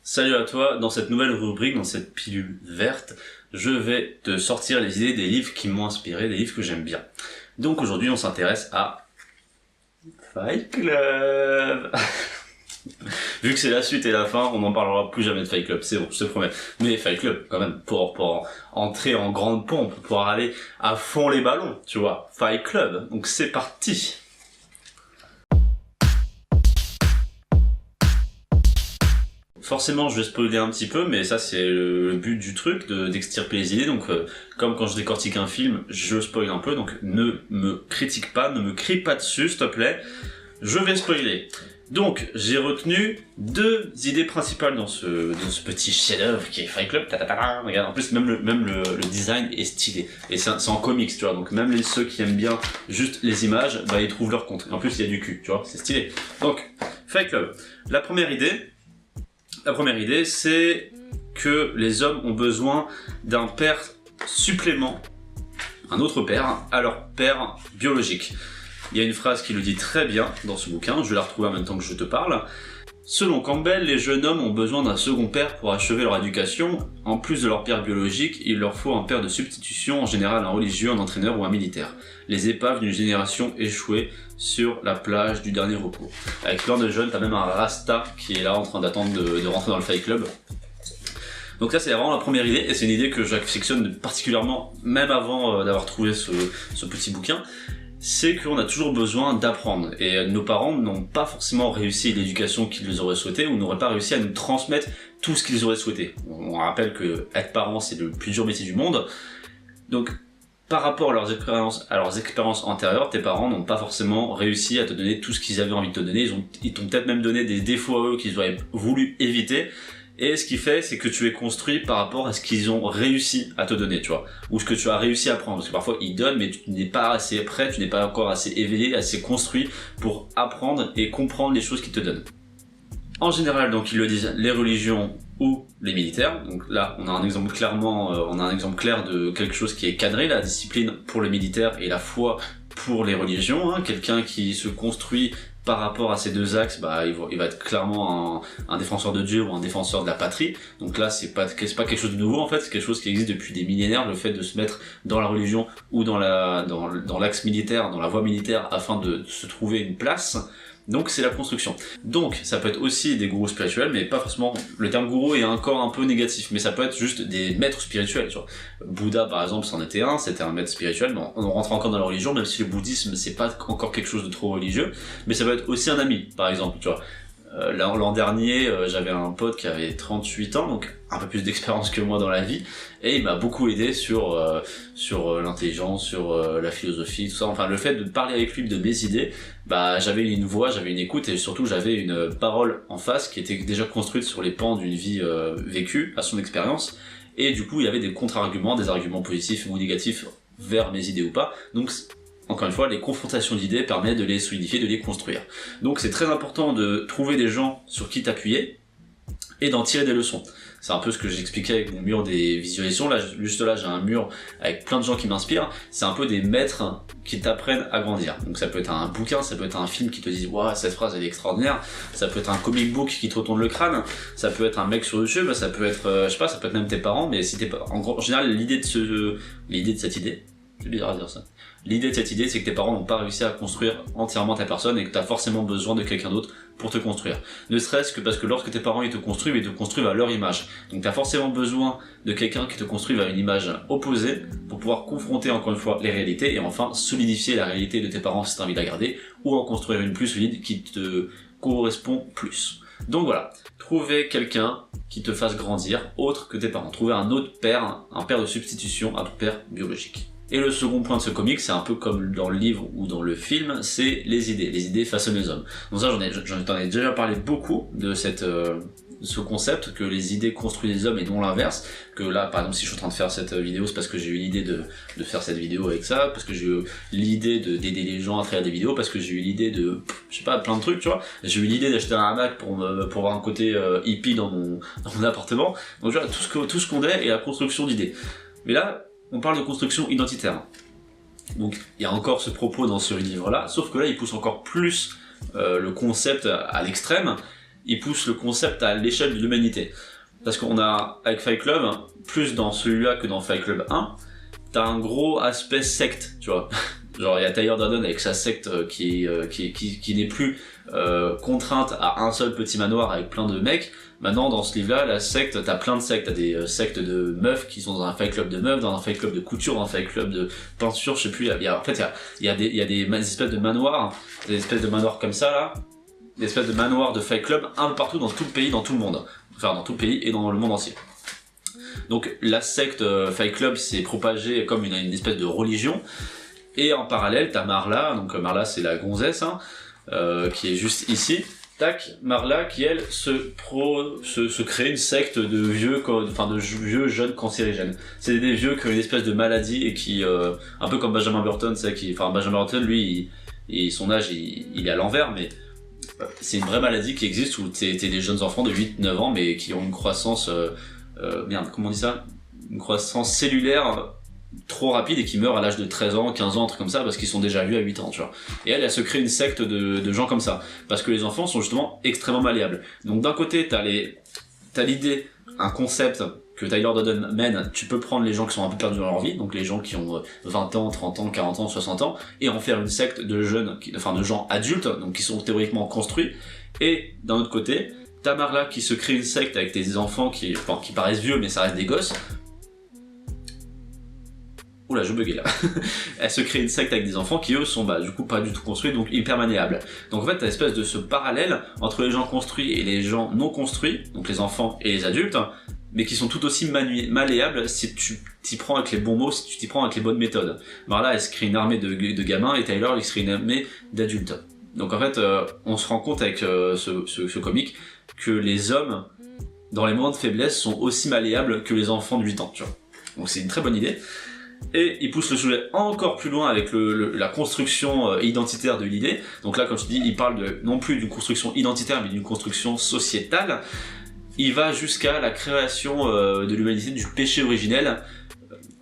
Salut à toi, dans cette nouvelle rubrique, dans cette pilule verte, je vais te sortir les idées des livres qui m'ont inspiré, des livres que j'aime bien. Donc aujourd'hui on s'intéresse à Fight Club. Vu que c'est la suite et la fin, on n'en parlera plus jamais de Fight Club, c'est bon, je te promets. Mais Fight Club, quand même, pour entrer en grande pompe, pour aller à fond les ballons, tu vois. Fight Club, donc c'est parti. Forcément, je vais spoiler un petit peu, mais ça c'est le but du truc, d'extirper les idées. Donc, comme quand je décortique un film, je spoil un peu. Donc, ne me critique pas, ne me crie pas dessus, s'il te plaît. Je vais spoiler. Donc, j'ai retenu deux idées principales dans ce petit chef-d'œuvre qui est Fight Club. Regarde, en plus, même le design est stylé. Et c'est en comics, tu vois. Donc, même ceux qui aiment bien juste les images, bah, ils trouvent leur compte. Et en plus, il y a du cul, tu vois. C'est stylé. Donc, Fight Club. La première idée, c'est que les hommes ont besoin d'un père supplément, un autre père, à leur père biologique. Il y a une phrase qui le dit très bien dans ce bouquin, je vais la retrouver en même temps que je te parle. Selon Campbell, les jeunes hommes ont besoin d'un second père pour achever leur éducation. En plus de leur père biologique, il leur faut un père de substitution, en général un religieux, un entraîneur ou un militaire. Les épaves d'une génération échouée sur la plage du dernier recours. Avec plein de jeunes, t'as même un Rasta qui est là en train d'attendre de rentrer dans le Fight Club. Donc ça c'est vraiment la première idée, et c'est une idée que j'affectionne particulièrement, même avant d'avoir trouvé ce petit bouquin. C'est qu'on a toujours besoin d'apprendre, et nos parents n'ont pas forcément réussi l'éducation qu'ils auraient souhaité, ou n'auraient pas réussi à nous transmettre tout ce qu'ils auraient souhaité. On rappelle que être parent c'est le plus dur métier du monde, donc par rapport à leurs expériences antérieures, tes parents n'ont pas forcément réussi à te donner tout ce qu'ils avaient envie de te donner, ils t'ont peut-être même donné des défauts à eux qu'ils auraient voulu éviter. Et ce qui fait, c'est que tu es construit par rapport à ce qu'ils ont réussi à te donner, tu vois. Ou ce que tu as réussi à prendre. Parce que parfois, ils donnent, mais tu n'es pas assez prêt, tu n'es pas encore assez éveillé, assez construit pour apprendre et comprendre les choses qu'ils te donnent. En général, donc, ils le disent, les religions ou les militaires. Donc là, on a un exemple clair de quelque chose qui est cadré, la discipline pour les militaires et la foi pour les religions. Quelqu'un qui se construit par rapport à ces deux axes, bah, il va être clairement un défenseur de Dieu ou un défenseur de la patrie. Donc là, c'est pas quelque chose de nouveau en fait, c'est quelque chose qui existe depuis des millénaires, le fait de se mettre dans la religion ou dans l'axe militaire, dans la voie militaire, afin de se trouver une place. Donc c'est la construction. Donc ça peut être aussi des gourous spirituels, mais pas forcément, le terme gourou est encore un peu négatif, mais ça peut être juste des maîtres spirituels, tu vois. Bouddha par exemple c'en était un, c'était un maître spirituel, bon, on rentre encore dans la religion, même si le bouddhisme c'est pas encore quelque chose de trop religieux, mais ça peut être aussi un ami, par exemple, tu vois. L'an dernier, j'avais un pote qui avait 38 ans, donc un peu plus d'expérience que moi dans la vie, et il m'a beaucoup aidé sur l'intelligence, sur la philosophie, tout ça. Enfin, le fait de parler avec lui de mes idées, bah j'avais une voix, j'avais une écoute, et surtout j'avais une parole en face qui était déjà construite sur les pans d'une vie vécue, à son expérience, et du coup il y avait des contre-arguments, des arguments positifs ou négatifs vers mes idées ou pas, donc encore une fois, les confrontations d'idées permettent de les solidifier, de les construire. Donc c'est très important de trouver des gens sur qui t'appuyer et d'en tirer des leçons. C'est un peu ce que j'expliquais avec mon mur des visualisations. Là, juste là, j'ai un mur avec plein de gens qui m'inspirent. C'est un peu des maîtres qui t'apprennent à grandir. Donc ça peut être un bouquin, ça peut être un film qui te dit « Waouh, cette phrase elle est extraordinaire ». Ça peut être un comic book qui te retourne le crâne. Ça peut être un mec sur YouTube, ça peut être, je sais pas, ça peut être même tes parents. Mais si en général, l'idée de cette idée, c'est bizarre à dire ça. L'idée de cette idée, c'est que tes parents n'ont pas réussi à construire entièrement ta personne et que tu as forcément besoin de quelqu'un d'autre pour te construire. Ne serait-ce que parce que lorsque tes parents ils te construisent à leur image. Donc tu as forcément besoin de quelqu'un qui te construise à une image opposée pour pouvoir confronter encore une fois les réalités et enfin solidifier la réalité de tes parents si tu as envie de la garder ou en construire une plus solide qui te correspond plus. Donc voilà, trouver quelqu'un qui te fasse grandir autre que tes parents. Trouver un autre père, un père de substitution à ton père biologique. Et le second point de ce comic, c'est un peu comme dans le livre ou dans le film, c'est les idées. Les idées façonnent les hommes. Donc ça, j'en ai déjà parlé beaucoup de ce concept, que les idées construisent les hommes et non l'inverse. Que là, par exemple, si je suis en train de faire cette vidéo, c'est parce que j'ai eu l'idée de faire cette vidéo avec ça, parce que j'ai eu l'idée d'aider les gens à travers des vidéos, parce que j'ai eu l'idée de, je sais pas, plein de trucs, tu vois. J'ai eu l'idée d'acheter un hamac pour avoir un côté hippie dans mon appartement. Donc tu vois, tout ce qu'on est est la construction d'idées. Mais là, on parle de construction identitaire. Donc il y a encore ce propos dans ce livre-là, sauf que là il pousse encore plus le concept à l'extrême, il pousse le concept à l'échelle de l'humanité. Parce qu'on a, avec Fight Club, plus dans celui-là que dans Fight Club 1, t'as un gros aspect secte, tu vois. Genre il y a Tyler Durden avec sa secte qui n'est plus contrainte à un seul petit manoir avec plein de mecs. Maintenant dans ce livre-là, la secte, t'as plein de sectes, t'as des sectes de meufs qui sont dans un Fight Club de meufs, dans un Fight Club de couture, dans un Fight Club de peinture, je sais plus. Il y a des espèces de manoirs, des espèces de manoirs comme ça là, des espèces de manoirs de Fight Club un peu partout dans tout le pays, dans tout le monde, enfin dans tout le pays et dans le monde entier. Donc la secte Fight Club s'est propagée comme une espèce de religion. Et en parallèle, t'as Marla, donc Marla c'est la gonzesse, hein, qui est juste ici. Tac, Marla qui elle se crée une secte de vieux jeunes cancérigènes. C'est des vieux qui ont une espèce de maladie et qui, un peu comme Benjamin Button, Benjamin Button lui, son âge il est à l'envers, mais c'est une vraie maladie qui existe où t'es des jeunes enfants de 8-9 ans mais qui ont une croissance, comment on dit ça ? Une croissance cellulaire trop rapide et qui meurent à l'âge de 13 ans, 15 ans, un truc comme ça, parce qu'ils sont déjà vieux à 8 ans, tu vois. Et elle se crée une secte de gens comme ça, parce que les enfants sont justement extrêmement malléables. Donc d'un côté, t'as l'idée, un concept que Tyler Durden mène, tu peux prendre les gens qui sont un peu perdus dans leur vie, donc les gens qui ont 20 ans, 30 ans, 40 ans, 60 ans, et en faire une secte de jeunes, de gens adultes, donc qui sont théoriquement construits. Et d'un autre côté, t'as Marla qui se crée une secte avec des enfants qui paraissent vieux, mais ça reste des gosses. Oula, je buguais là. Elle se crée une secte avec des enfants qui eux sont du coup pas du tout construits, donc hyper malléables. Donc en fait t'as l'espèce de ce parallèle entre les gens construits et les gens non construits, donc les enfants et les adultes, mais qui sont tout aussi malléables si tu t'y prends avec les bons mots, si tu t'y prends avec les bonnes méthodes. Là elle se crée une armée de gamins et Tyler il se crée une armée d'adultes. Donc en fait on se rend compte avec ce comic que les hommes dans les moments de faiblesse sont aussi malléables que les enfants de 8 ans, tu vois. Donc c'est une très bonne idée. Et il pousse le sujet encore plus loin avec la construction identitaire de l'idée. Donc là, comme je te dis, il parle non plus d'une construction identitaire, mais d'une construction sociétale. Il va jusqu'à la création de l'humanité du péché originel.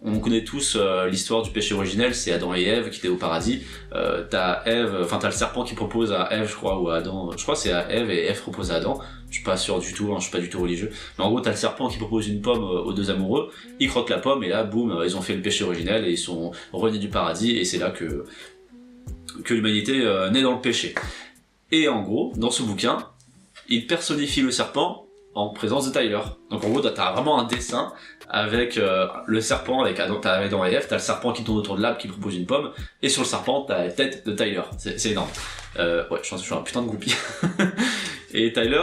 On connaît tous l'histoire du péché originel, c'est Adam et Ève qui étaient au paradis. T'as le serpent qui propose à Ève, je crois, ou à Adam. Je crois que c'est à Ève et Ève propose à Adam. Je suis pas sûr du tout, je suis pas du tout religieux. Mais en gros, t'as le serpent qui propose une pomme aux deux amoureux. Ils croquent la pomme et là, boum, ils ont fait le péché originel et ils sont renés du paradis. Et c'est là que l'humanité naît dans le péché. Et en gros, dans ce bouquin, il personnifie le serpent en présence de Tyler. Donc en gros, t'as vraiment un dessin avec le serpent, avec Adam et Ève, t'as le serpent qui tourne autour de l'arbre qui propose une pomme, et sur le serpent, t'as la tête de Tyler. C'est énorme. Ouais, je suis un putain de groupie. Et Tyler,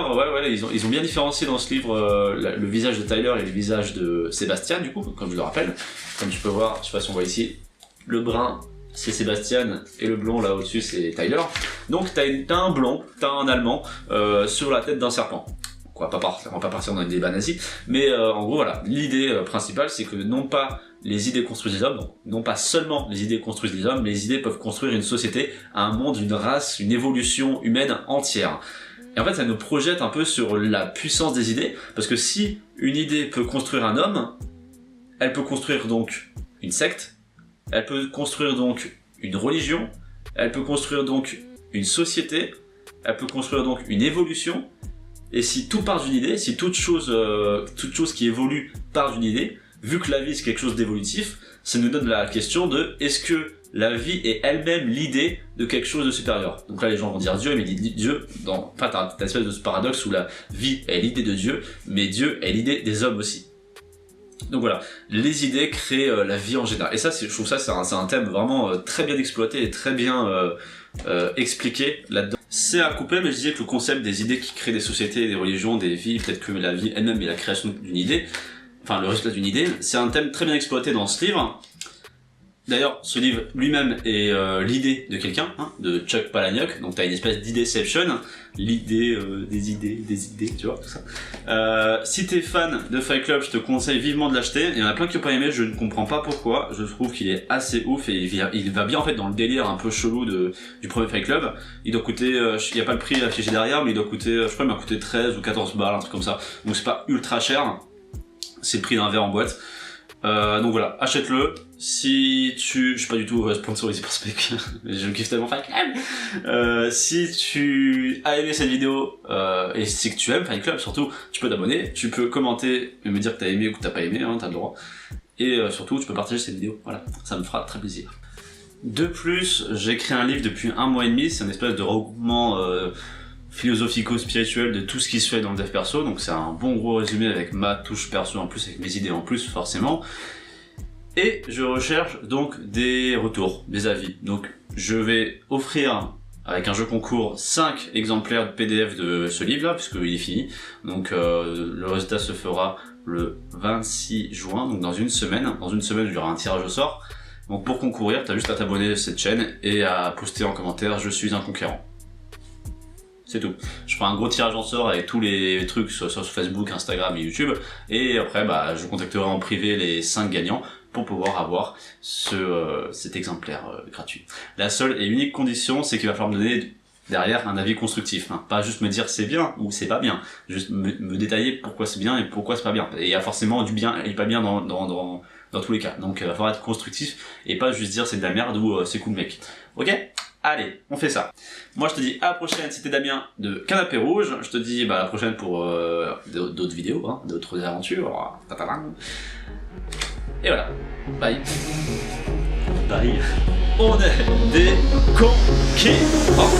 ils ont bien différencié dans ce livre le visage de Tyler et le visage de Sébastien, du coup, comme je le rappelle. Comme tu peux voir, je sais pas si on voit ici, le brun, c'est Sébastien, et le blond là au-dessus, c'est Tyler. Donc t'as un blond, t'as un allemand sur la tête d'un serpent. On va pas partir dans une débat nazi, mais en gros voilà, l'idée principale c'est que non pas les idées construisent les hommes, donc non pas seulement les idées construisent les hommes, mais les idées peuvent construire une société, un monde, une race, une évolution humaine entière. Et en fait ça nous projette un peu sur la puissance des idées, parce que si une idée peut construire un homme, elle peut construire donc une secte, elle peut construire donc une religion, elle peut construire donc une société, elle peut construire donc une évolution. Et si tout part d'une idée, si toute chose qui évolue part d'une idée, vu que la vie c'est quelque chose d'évolutif, ça nous donne la question de est-ce que la vie est elle-même l'idée de quelque chose de supérieur. Donc là les gens vont dire Dieu, mais Dieu, t'as une espèce de ce paradoxe où la vie est l'idée de Dieu, mais Dieu est l'idée des hommes aussi. Donc voilà, les idées créent la vie en général. Et ça, je trouve ça c'est un thème vraiment très bien exploité et très bien expliqué là-dedans. C'est à couper, mais je disais que le concept des idées qui créent des sociétés, des religions, des vies, peut-être que la vie elle-même est la création d'une idée, enfin le résultat d'une idée, c'est un thème très bien exploité dans ce livre. D'ailleurs, ce livre lui-même est l'idée de quelqu'un, de Chuck Palahniuk, donc t'as une espèce d'idéception, l'idée des idées, tu vois, tout ça. Si t'es fan de Fight Club, je te conseille vivement de l'acheter. Il y en a plein qui n'ont pas aimé, je ne comprends pas pourquoi, je trouve qu'il est assez ouf et il va bien en fait dans le délire un peu chelou du premier Fight Club. Il doit coûter, il n'y a pas le prix affiché derrière, mais il doit coûter, je crois il m'a coûté 13 ou 14 balles, un truc comme ça, donc c'est pas ultra cher, c'est le prix d'un verre en boîte. Donc voilà, achète-le. Si tu... Je suis pas du tout sponsorisé par Spec, je kiffe tellement Fight Club. Si tu as aimé cette vidéo, et si que tu aimes Fight Club, surtout, tu peux t'abonner, tu peux commenter et me dire que t'as aimé ou que t'as pas aimé, hein, t'as le droit. Et surtout, tu peux partager cette vidéo, voilà, ça me fera très plaisir. De plus, j'ai écrit un livre depuis 1 mois et demi, c'est un espèce de regroupement philosophico-spirituel de tout ce qui se fait dans le dev perso, donc c'est un bon gros résumé avec ma touche perso en plus, avec mes idées en plus forcément. Et je recherche donc des retours, des avis. Donc je vais offrir, avec un jeu concours, 5 exemplaires de PDF de ce livre là, puisqu'il est fini. Donc le résultat se fera le 26 juin, donc dans une semaine. Dans une semaine, il y aura un tirage au sort. Donc pour concourir, t'as juste à t'abonner à cette chaîne et à poster en commentaire « Je suis un conquérant ». C'est tout. Je ferai un gros tirage en sort avec tous les trucs sur Facebook, Instagram et YouTube. Et après, bah, je contacterai en privé les 5 gagnants pour pouvoir avoir cet exemplaire gratuit. La seule et unique condition, c'est qu'il va falloir me donner derrière un avis constructif. Hein. Pas juste me dire c'est bien ou c'est pas bien. Juste me détailler pourquoi c'est bien et pourquoi c'est pas bien. Et il y a forcément du bien et pas bien dans tous les cas. Donc il va falloir être constructif et pas juste dire c'est de la merde ou c'est cool mec. Ok ? Allez, on fait ça. Moi je te dis à la prochaine, c'était Damien de Canapé Rouge. Je te dis à la prochaine pour d'autres vidéos, hein, d'autres aventures. Et voilà. Bye. Bye. On est des conquérants.